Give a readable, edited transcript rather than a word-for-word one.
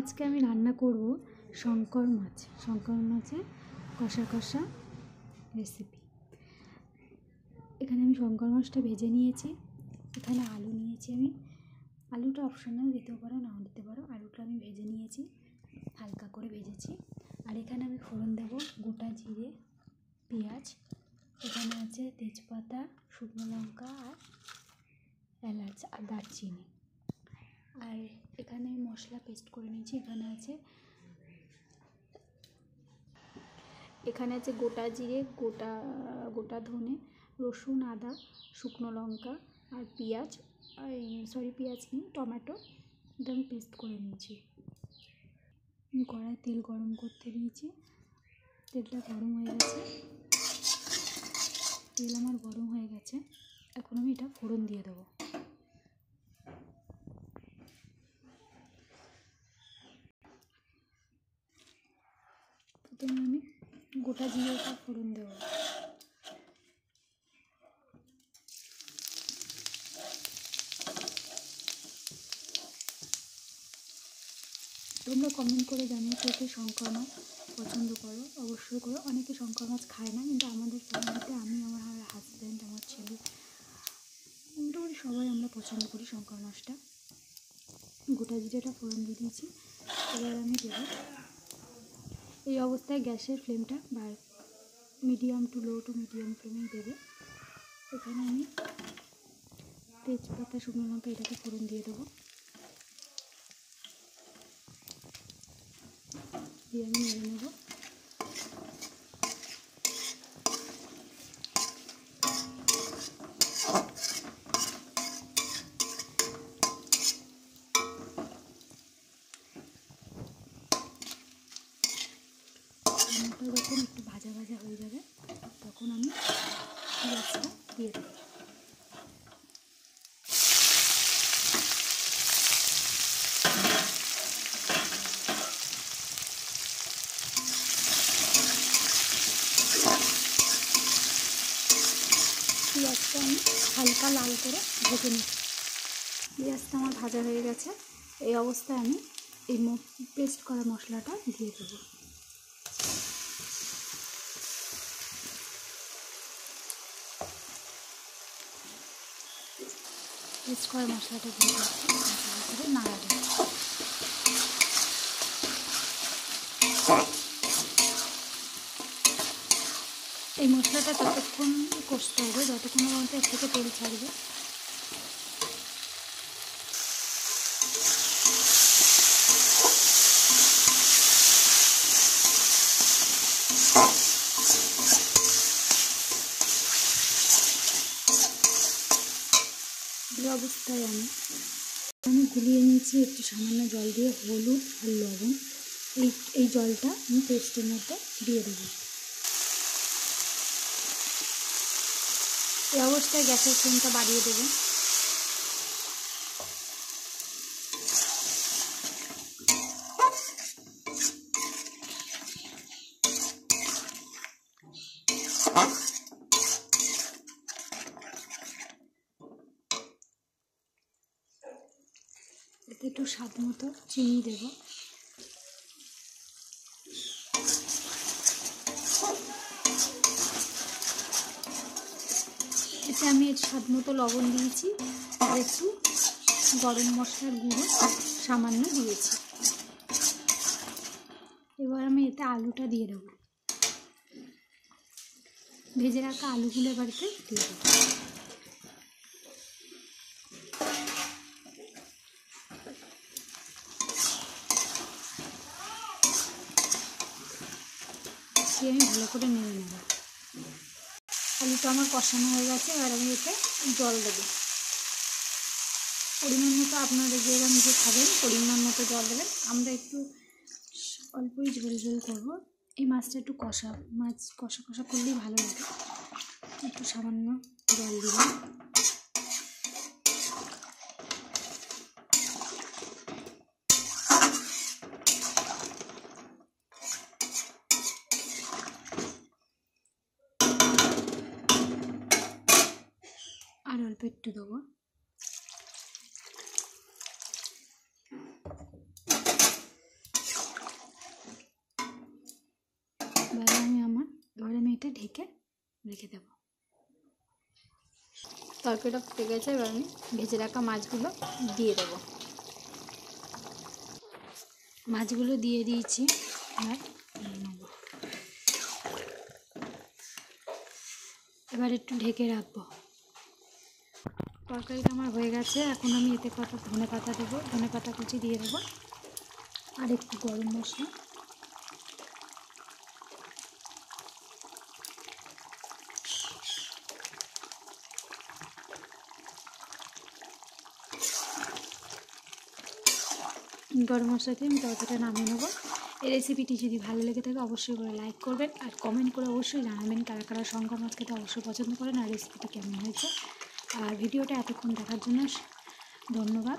আজকে আমি রান্না করব শঙ্কর মাছের কষা কষা রেসিপি। এখানে আমি শঙ্কর মাছটা ভেজে নিয়েছি। এখানে আলু নিয়েছি আমি। আলুটা অপশনাল, দিতেও পারো নাও দিতে পারো। আলুটা আমি ভেজে নিয়েছি, হালকা করে ভেজেছি। আর এখানে আমি ফোড়ন দেব গোটা জিরে, পেঁয়াজ, এখানে আছে তেজপাতা, শুকনো লঙ্কা আর এলাচ আর দারচিনি। আর এখানে আমি মশলা পেস্ট করে নিয়েছি। এখানে আছে গোটা জিরে, গোটা ধনে, রসুন, আদা, শুকনো লঙ্কা আর পেঁয়াজ, পেঁয়াজ নেই, টমেটো, এটা আমি পেস্ট করে নিয়েছি। কড়াই তেল গরম করতে দিয়েছি। তেলটা গরম হয়ে গেছে। তেল আমার গরম হয়ে গেছে। এখন আমি এটা ফোড়ন দিয়ে দেবো। প্রথমে আমি গোটা জিরেটা ফোড়ন দেবো। তোমরা কমেন্ট করে জানিও কে শঙ্কর মাছ পছন্দ করো, অবশ্যই করো। অনেকে শঙ্কর মাছ খায় না, কিন্তু আমাদের ফ্যামিলিতে আমি, আমার হাজব্যান্ড, আমার ছেলে, মোটামুটি সবাই আমরা পছন্দ করি শঙ্কর মাছটা। গোটা জিরেটা ফোড়ন দিয়ে দিয়েছি। এবার আমি দেবো, এই অবস্থায় গ্যাসের ফ্লেমটা medium to low to medium ফ্লেমে দেবে। এখানে আমি তেজপাতা, শুকনো লঙ্কা এটাকে ফোড়ন দিয়ে দেবো। দিয়ে আমি নেড়ে নেব। যখন একটু ভাজা ভাজা হয়ে যাবে তখন আমি পেঁয়াজটা দিয়ে দেবো। পেঁয়াজটা আমি হালকা লাল করে ভেজে নিচ্ছি। পেঁয়াজটা আমার ভাজা হয়ে গেছে। এই অবস্থায় আমি এই পেস্ট করা মশলাটা দিয়ে দেবো। পেস্ট করা মশলাটা দিয়ে দিচ্ছি, ভালো করে নাড়া দেবো। এই মশলাটা ততক্ষণ কষতে হবে যতক্ষণ পর্যন্ত এর থেকে তেল ছাড়বে। এই অবস্থায় আমি গুলিয়ে নিয়েছি একটু সামান্য জল দিয়ে, হলুদ আর লবণ। এই জলটা আমি পেস্টের মধ্যে দিয়ে দেবো। এই অবস্থায় গ্যাসের ফ্লেমটা বাড়িয়ে দেবো। এতে একটু স্বাদ মতো চিনি দেব। এতে আমি স্বাদ মতো লবণ দিয়েছি আর একটু গরম মশলার গুঁড়ো সামান্য দিয়েছি। এবার আমি এতে আলুটা দিয়ে দেবো। ভেজে রাখা আলুগুলো এবারে দিয়ে দেবো। আমি ভালো করে নেড়ে নেব। আলুটা আমার কষানো হয়ে গেছে। এবার আমি এতে জল দেবো পরিমাণ মতো। আপনারা যেরকম যে খাবেন পরিমাণ মতো জল দেবেন। আমরা একটু অল্পই ঝোল করবো। এই মাছটা একটু কষা করলেই ভালো লাগে। একটু সামান্য জল দিলাম। আর অল্প একটু দেবো। মিনিটে ঢেকে রেখে দেব। তরকারিটা ফুটে গেছে, এবার আমি ভেজে রাখা মাছগুলো দিয়ে দেবো। মাছগুলো দিয়ে দিয়েছি, এবার একটু ঢেকে রাখবো। তরকারিটা আমার হয়ে গেছে, এখন আমি এতে কটা ধনেপাতা দেবো, ধনেপাতা কুচি দিয়ে দেবো, আর একটু গরম মশলা, গরম মশলা দিয়ে আমি তরকারিটা নামিয়ে নেবো। এই রেসিপিটি যদি ভালো লেগে থাকে অবশ্যই করে লাইক করবেন, আর কমেন্ট করে অবশ্যই জানাবেন কারা কারা শঙ্কর মাছ খেতে অবশ্যই পছন্দ করেন, আর রেসিপিটি কেমন হয়েছে। আর ভিডিওটা এতক্ষণ দেখার জন্য ধন্যবাদ।